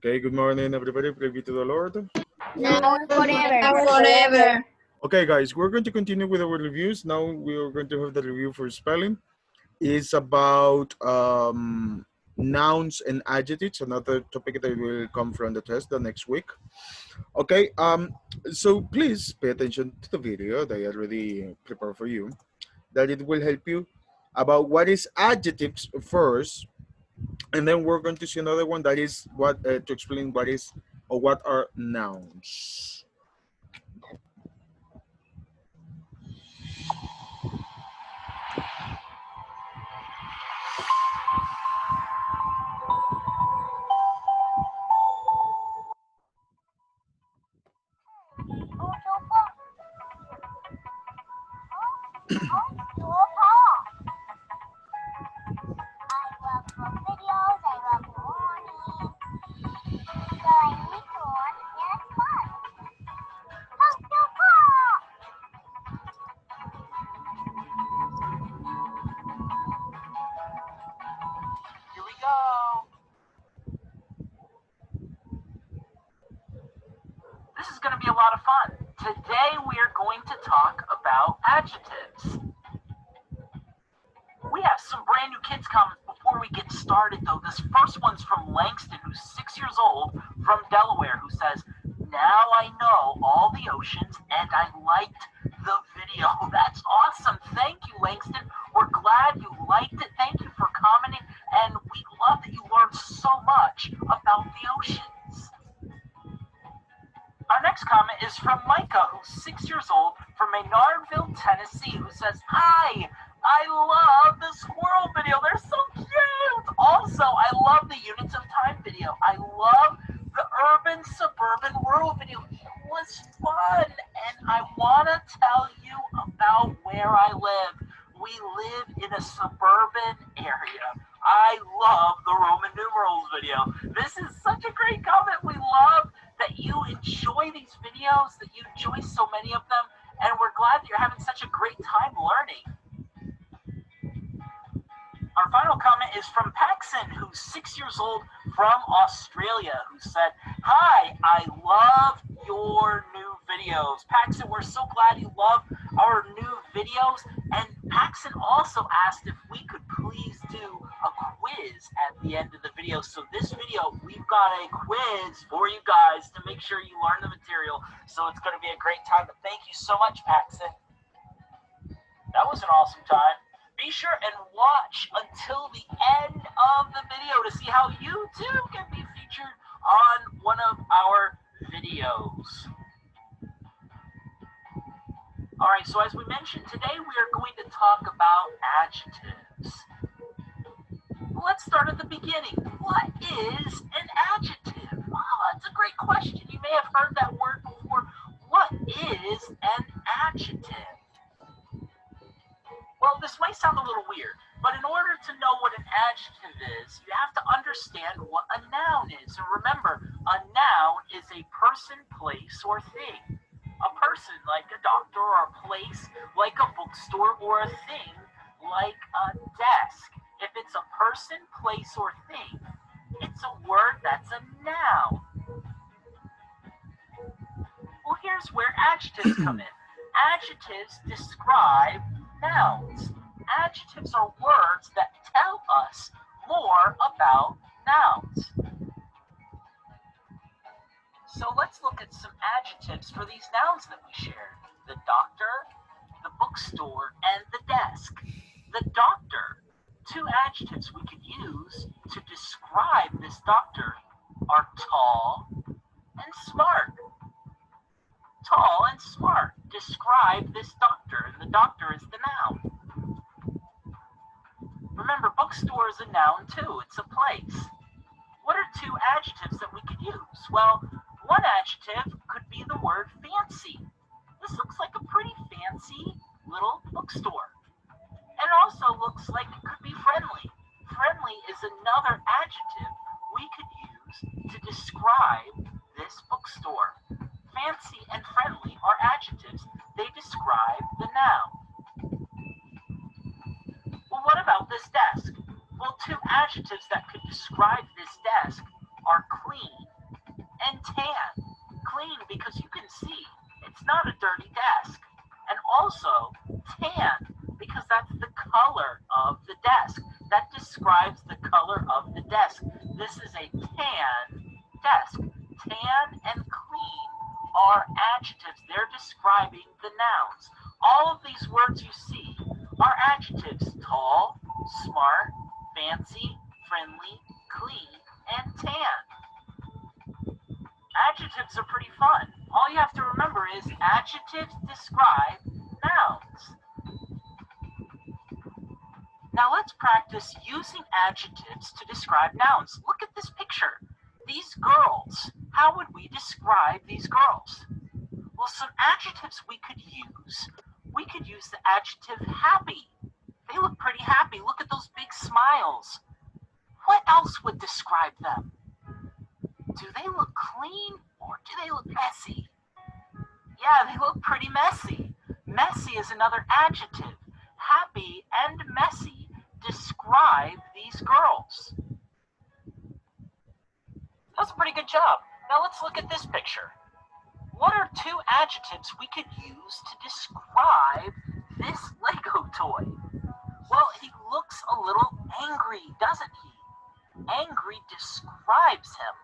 Okay, good morning, everybody. Praise be to the Lord. Now and forever. Now and forever. Okay, guys, we're going to continue with our reviews. Now we are going to have the review for spelling. It's about nouns and adjectives, another topic that will come from the test the next week. Okay, so please pay attention to the video that I already prepared for you, that it will help you about what is adjectives first, and then we're going to see another one that is what to explain what is or what are nouns. Here we go. This is going to be a lot of fun. Today we are going to talk about adjectives. We have some brand new kids comments before we get started though. This first one's from Langston, who's 6 years old, from Delaware, who says, "Now I know all the oceans and I liked the video." That's awesome. Thank you, Langston. We're glad you liked it. Thank you for commenting, and we love that you learned so much about the oceans. Our next comment is from Micah, who's 6 years old, from Maynardville, Tennessee, who says, "Hi, I love the squirrel video. They're so cute. Also, I love the units of time video. I love the urban, suburban, rural video. It was fun. And I want to tell you about where I live. We live in a suburban area. I love the Roman numerals video." This is such a great comment. We love that you enjoy these videos, that you enjoy so many of them, and we're glad that you're having such a great time learning. Our final comment is from Paxson, who's 6 years old, from Australia, who said, "Hi, I love your new videos." Paxson, we're so glad you love our new videos. And Paxson also asked if we could please do a quiz at the end of the video. So this video, we've got a quiz for you guys to make sure you learn the material. So it's going to be a great time. But thank you so much, Paxson. That was an awesome time. Be sure and watch until the end of the video to see how you too can be featured on one of our videos. All right, so as we mentioned, today we are going to talk about adjectives. Let's start at the beginning. What is an adjective? Wow, that's a great question. You may have heard that word before. What is an adjective? Well, this might sound a little weird, but in order to know what an adjective is, you have to understand what a noun is. And remember, a noun is a person, place, or thing. A person, like a doctor, or a place, like a bookstore, or a thing, like a desk. If it's a person, place, or thing, it's a word that's a noun. Well, here's where adjectives come in. Adjectives describe nouns. Adjectives are words that tell us more about nouns. So let's look at some adjectives for these nouns that we shared. The doctor, the bookstore, and the desk. The doctor. Two adjectives we could use to describe this doctor are tall and smart. Tall and smart describe this doctor, and the doctor is the noun. Remember, bookstore is a noun too. It's a place. What are two adjectives that we could use? Well, one adjective could be the word fancy. This looks like a pretty fancy little bookstore. And it also looks like it could be friendly. Friendly is another adjective we could use to describe this bookstore. Fancy and friendly are adjectives. They describe the noun. Well, what about this desk? Well, two adjectives that could describe this desk are clean this is a tan desk. Tan and clean are adjectives. They're describing the nouns. All of these words you see are adjectives. Tall, smart, fancy, friendly, clean, and tan. Adjectives are pretty fun. All you have to remember is adjectives describe nouns. Now let's practice using adjectives to describe nouns. Look at this picture. These girls, how would we describe these girls? Well, some adjectives we could use the adjective happy. They look pretty happy. Look at those big smiles. What else would describe them? Do they look clean or do they look messy? Yeah, they look pretty messy. Messy is another adjective. Happy and messy describe these girls. That's a pretty good job. Now let's look at this picture. What are two adjectives we could use to describe this Lego toy? Well, he looks a little angry, doesn't he? Angry describes him.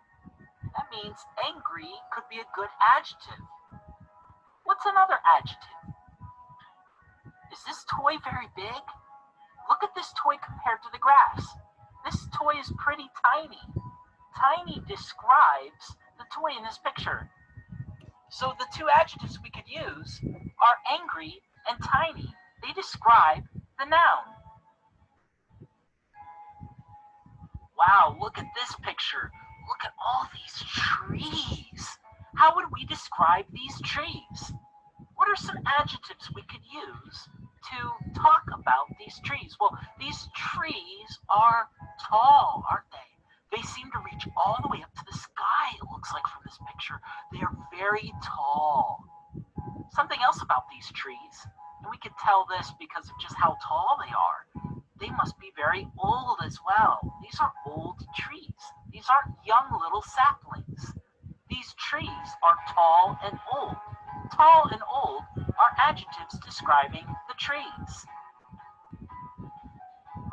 That means angry could be a good adjective. What's another adjective? Is this toy very big? Look at this toy compared to the grass. This toy is pretty tiny. Tiny describes the toy in this picture. So the two adjectives we could use are angry and tiny. They describe the noun. Wow, look at this picture. Look at all these trees. How would we describe these trees? What are some adjectives we could use to talk about these trees? Well, these trees are tall, aren't they? They seem to reach all the way up to the sky, it looks like from this picture. They are very tall. Something else about these trees, and we could tell this because of just how tall they are. They must be very old as well. These are old trees. These aren't young little saplings. These trees are tall and old. Tall and old are adjectives describing the trees.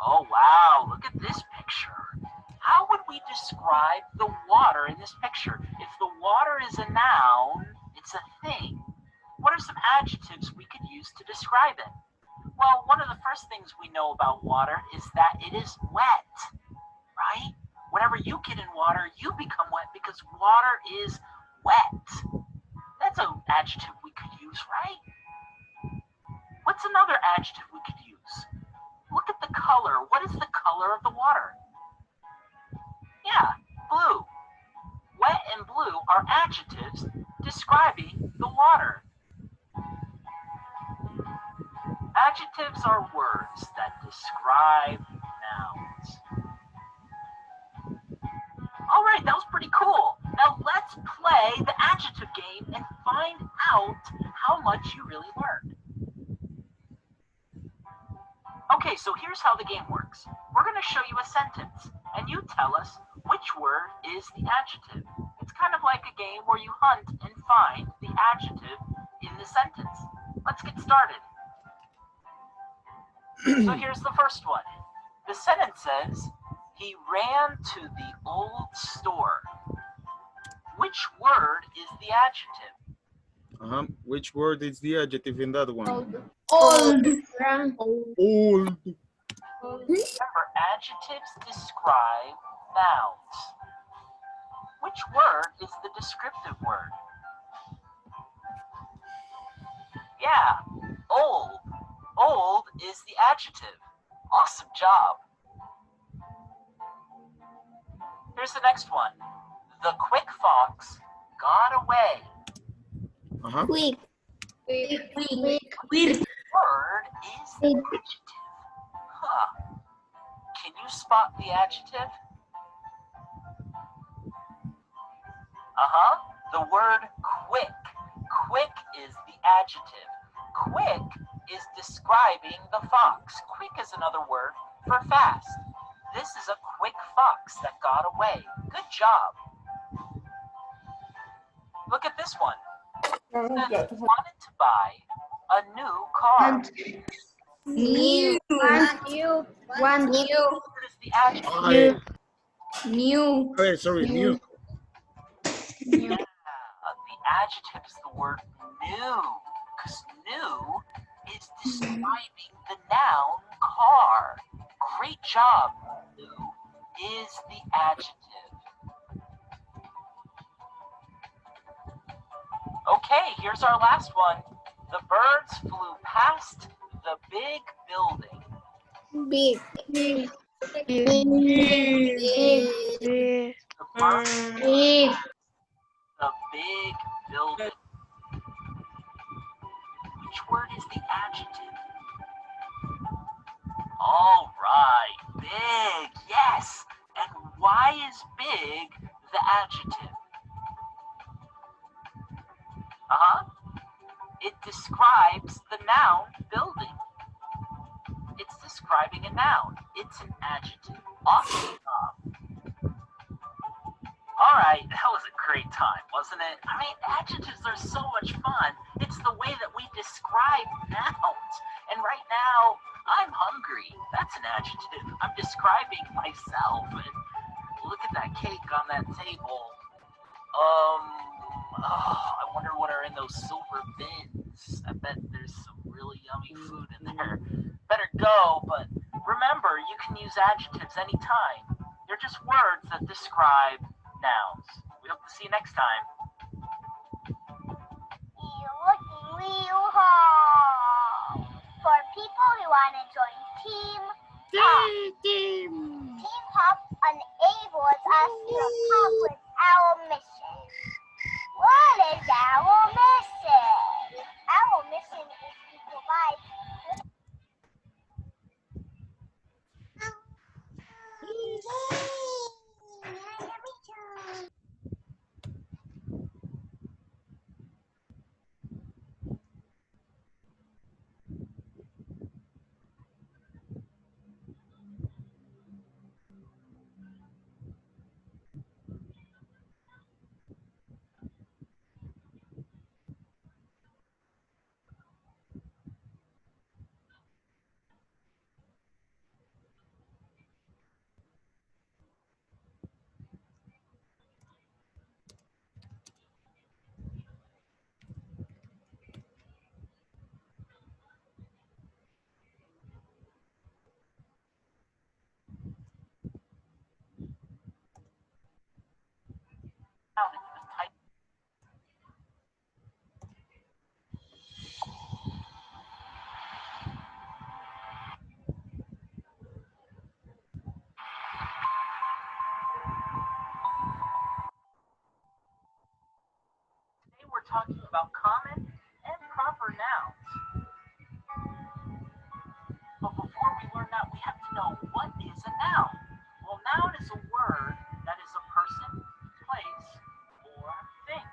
Oh wow, look at this picture. How would we describe the water in this picture? If the water is a noun, it's a thing. What are some adjectives we could use to describe it? Well, one of the first things we know about water is that it is wet, right? Whenever you get in water, you become wet because water is wet. That's an adjective we could use, right? What's another adjective we could use? Look at the color. What is the color of the water? Yeah, blue. Wet and blue are adjectives describing the water. Adjectives are words that describe nouns. All right, that was pretty cool. Now let's play the adjective game and find out how much you really learned. Okay, so here's how the game works. We're going to show you a sentence, and you tell us which word is the adjective. It's kind of like a game where you hunt and find the adjective in the sentence. Let's get started. So here's the first one. The sentence says, he ran to the old store. Which word is the adjective? Which word is the adjective in that one? Old. Old. Remember, adjectives describe nouns. Which word is the descriptive word? Yeah, old. Old is the adjective. Awesome job. Here's the next one. The quick fox got away. Quick. Word is the adjective. Huh. Can you spot the adjective? The word quick. Quick is the adjective. Quick is describing the fox. Quick is another word for fast. This is a quick fox that got away. Good job. Look at this one. It says, wanted to buy a new car. New. One new. What is the adjective? New. Okay, sorry, new. New. Yeah, the adjective is the word new, because new is describing the noun car. Great job. New is the adjective. Okay, here's our last one. The birds flew past the big building. Big. Big. Big. Big. The birds, Big. the big building. Which word is the adjective? All right, big, yes. And why is big the adjective? It describes the noun building. It's describing a noun. It's an adjective. Awesome job. All right, that was a great time, wasn't it? I mean, adjectives are so much fun. It's the way that we describe nouns. And right now, I'm hungry. That's an adjective. I'm describing myself. And look at that cake on that table. I wonder what are in those silver bins. I bet there's some really yummy food in there. Better go, but remember, you can use adjectives anytime. They're just words that describe nouns. We hope to see you next time. You're looking real hard for people who want to join Team Pop. Team Pop enables us to accomplish our mission. What is our mission? Our mission is to provide Today we're talking about common and proper nouns. But before we learn that, we have to know what is a noun. Well, noun is a word that is a person, place, or thing.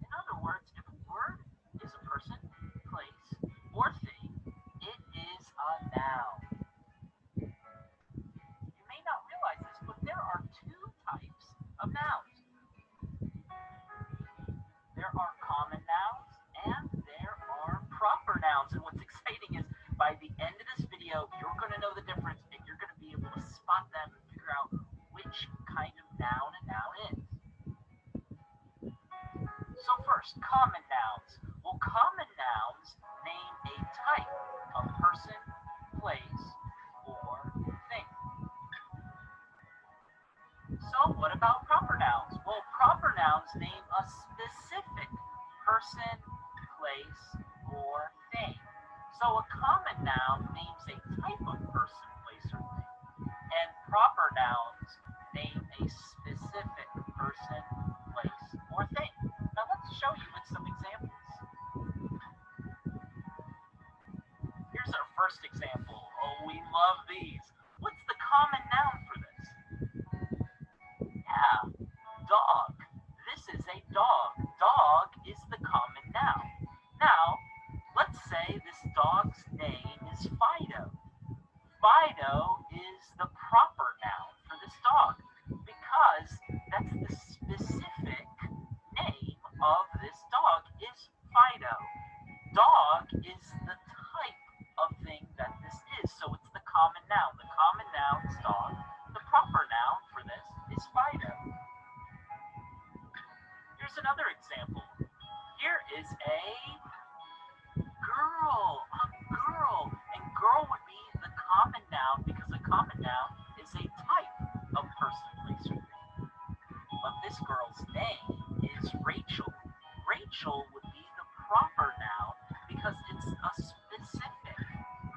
In other words, if a word is a person, place, or thing, it is a noun. You may not realize this, but there are two types of nouns. There are common nouns and there are proper nouns. And what's exciting is by the end of this video, you're going to know the difference and you're going to be able to spot them and figure out which kind of noun a noun is. So first, common nouns. Well, common nouns name a type of person, place, or thing. So what about proper nouns? Well, proper nouns name a specific person, place, or thing. So a common noun names a type of person, place, or thing. And proper nouns name a specific person, place, or thing. Now let's show you with some examples. Here's our first example. Oh, we love these. What's the common noun for this? Yeah, dog. This is a dog. Dog is the common noun. Now, let's say this dog's name is Fido. Fido is the proper noun for this dog because that's the specific name of this dog is Fido. Dog is the type of thing that this is, so it's the common noun. this girl's name is Rachel. Rachel would be the proper noun because it's a specific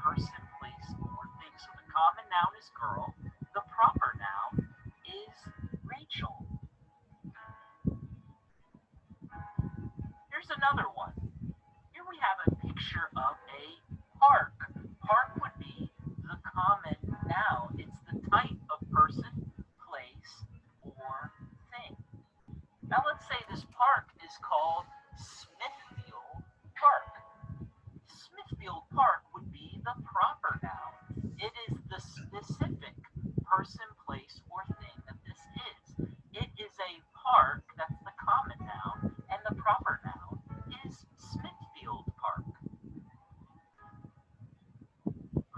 person, place, or thing. So the common noun is girl. The proper noun is Rachel. Here's another one. Here we have a picture of a park. Park would be the common noun. It's the type of person, place, or thing. Now let's say this park is called Smithfield Park. Smithfield Park would be the proper noun. It is the specific person, place, or thing that this is. It is a park, that's the common noun, and the proper noun is Smithfield Park.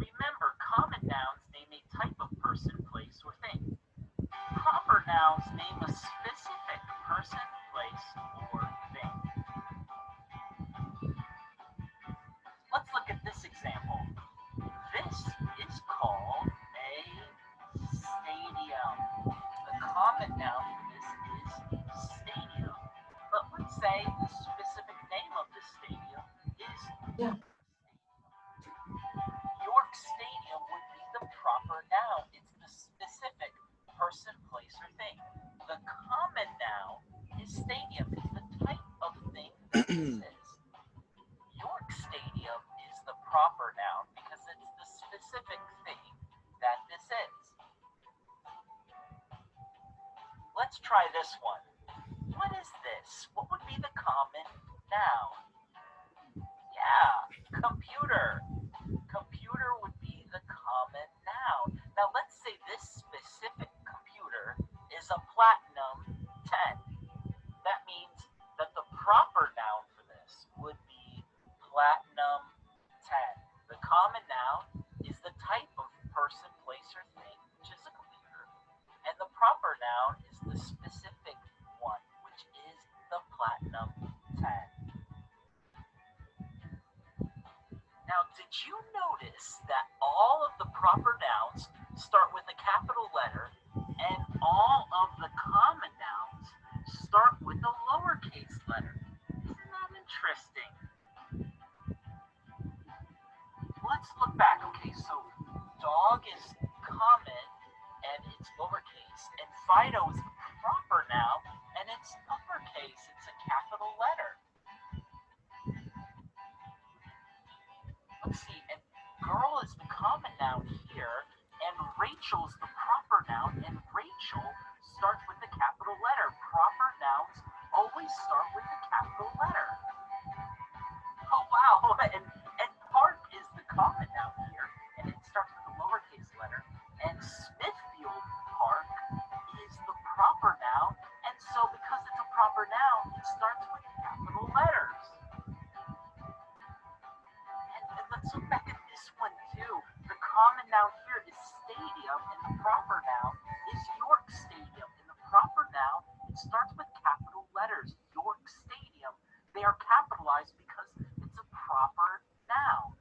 Remember, common nouns name a type of person, place, or thing. Proper nouns name a specific person, place, or thing. Let's look at this example. This is called a stadium. The common noun for this is stadium. But let's say the specific name of this stadium is York Stadium would be the proper noun. It's the specific person, place, or thing. The common noun is stadium. It's the type of thing that this is. York Stadium is the proper noun because it's the specific thing that this is. Let's try this one. What is this? What would be the common noun? Yeah, computer. Computer would be the common noun. Now let's say this specific computer is a platinum 10. That means that the proper noun for this would be platinum 10. The common noun is the type of person, place, or thing, which is a computer. And the proper noun is the specific one, which is the platinum 10. Now, did you notice that all of the proper nouns start with a capital letter and all of the common nouns start with a lowercase letter? Isn't that interesting? Let's look back. Okay, so dog is common and it's lowercase, and Fido is the proper noun and it's uppercase. It's a capital letter. Let's see, and girl is the common noun here, and Rachel's the proper noun, and Rachel starts with the capital letter. Proper nouns always start with the capital letter. Oh wow, and park is the common noun here, and it starts with a lowercase letter. And Smithfield Park is the proper noun, and so because it's a proper noun, it starts with capital letters. And let's look back at this one too. The common noun here is stadium, and the proper noun is York Stadium. And the proper noun, it starts with capital letters. York Stadium. They are capitalized because it's a proper noun.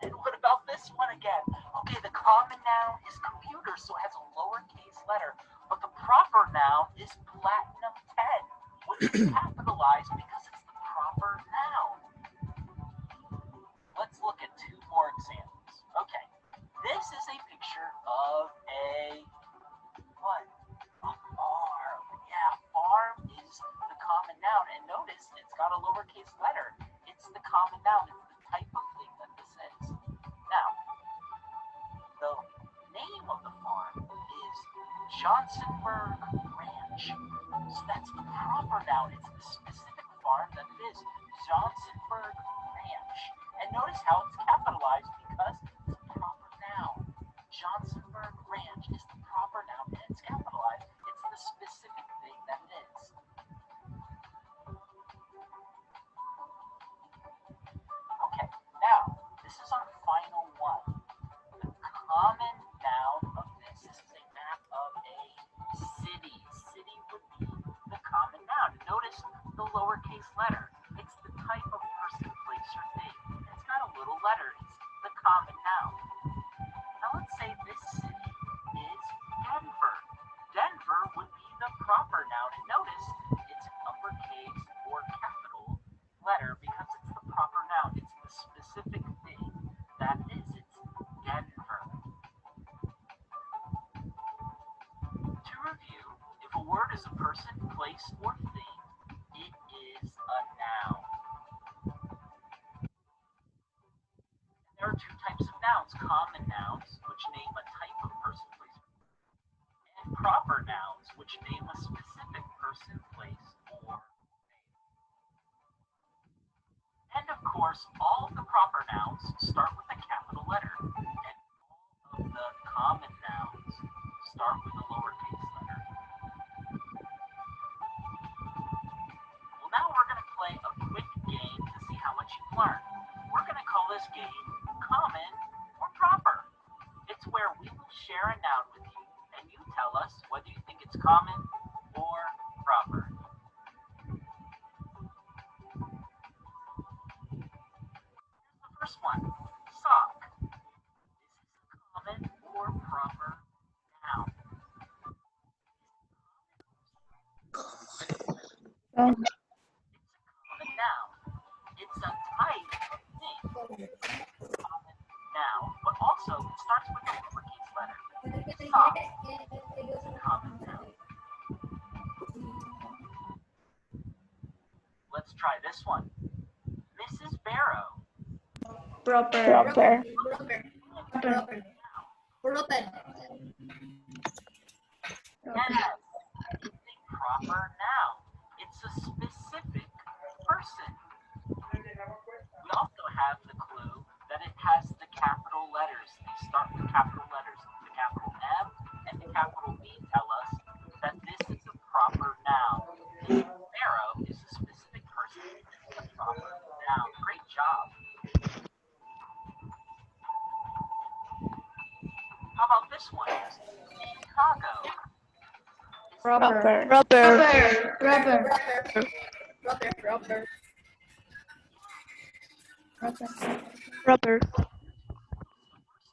And what about this one again? Okay, the common noun is computer, so it has a lowercase letter. But the proper noun is platinum 10, which is capitalized because it's the proper noun. Let's look at two more examples. Okay, this is a picture of a what? A farm. Yeah, farm is the common noun, and notice it's got a lowercase letter. It's the common noun. It's the type of thing that this is. Now, the name of the farm is Johnsonburg Ranch. So that's the proper noun. It's the specific farm that it is. Johnsonburg Ranch. And notice how it's capitalized because it's a proper noun. Johnsonburg Ranch is the proper noun and it's capitalized. It's the specific thing that it is. Okay, now this is our final one. The common noun of this is a map of a city. City would be the common noun. Notice the lowercase letter. It's the type of person, place, or thing. It's got a little letter. It's the proper noun, and notice it's uppercase or capital letter because it's the proper noun. It's the specific thing that is. It's Denver. To review, if a word is a person, place, or thing, it is a noun. There are two types of nouns: common nouns, which name a type of person, place, and proper nouns, which name a specific person, place, or name. And of course, all of the proper nouns start with a capital letter, and all of the common nouns start with a lowercase letter. Well, now we're going to play a quick game to see how much you've learned. We're going to call this game common or proper. It's where we will share a noun with you, and you tell us whether you think it's common or proper. Here's the first one, sock. Is this a common or proper noun? Um, It's a common noun. It's a type of thing. Common noun, but also it starts with a lowercase letter. Sock is a common noun. Let's try this one. Mrs. Barrow. proper. Proper. Yes, it's a proper noun. It's a specific person. We also have the clue that it has the capital letters. They start with capital letters. The capital M and the capital B tell us that this is a proper noun. Mrs. Barrow is a specific person. It's a proper noun. Great job. How about this one? Chicago. Proper. Proper. Proper. First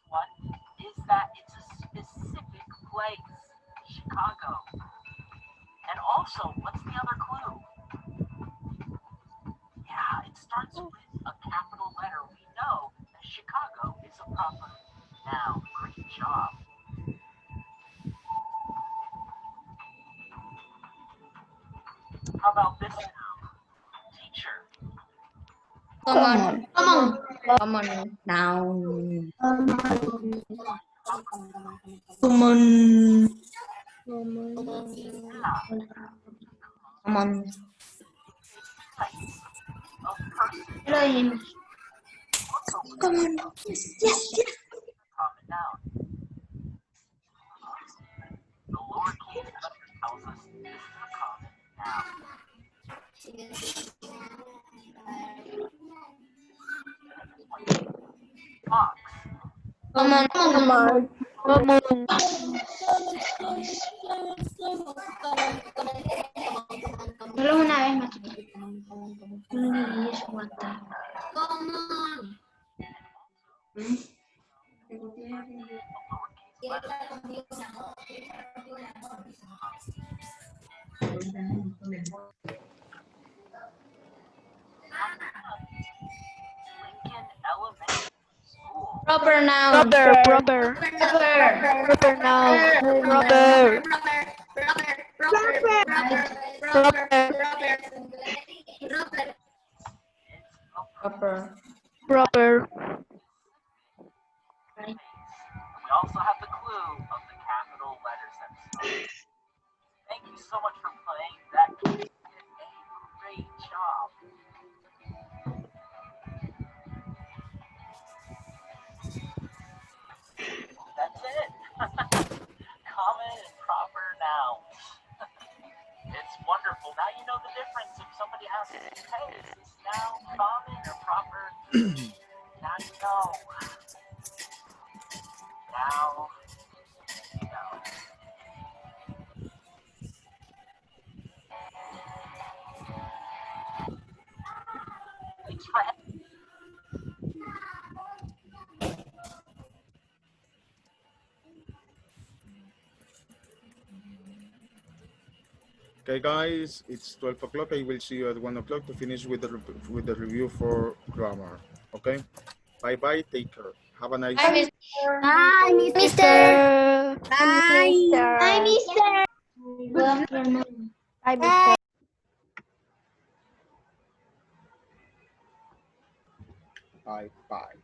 one is that it's a specific place, Chicago. And also, what's the other clue? Yeah, it starts with a capital letter. We know that Chicago is a proper noun. Great job. How about this noun? Teacher. Common. Common. Common noun. Common. Yeah, Common. type of person. Heroine. Also, Common. Yes. common noun. The lowercase letter tells us this is a common noun. Fox. Common. Common. Common. Solo una vez más. Please, what the? Lincoln Elementary School. Proper noun. Proper. Proper now. Proper. Proper. Proper. We also have the clue of the capital letters that start. Thank you so much for playing that game. You did a great job. That's it. Common and proper nouns. It's wonderful. Now you know the difference. If somebody asks you, hey, is this noun common or proper? Now you know. Now you know. Thanks for Okay, guys, it's 12 o'clock. I will see you at 1 o'clock to finish with the review for grammar. Okay, bye bye. Take care. Have a nice. Bye, Mister. Bye. Bye, Mister. Good afternoon. Bye, Mister. Bye bye.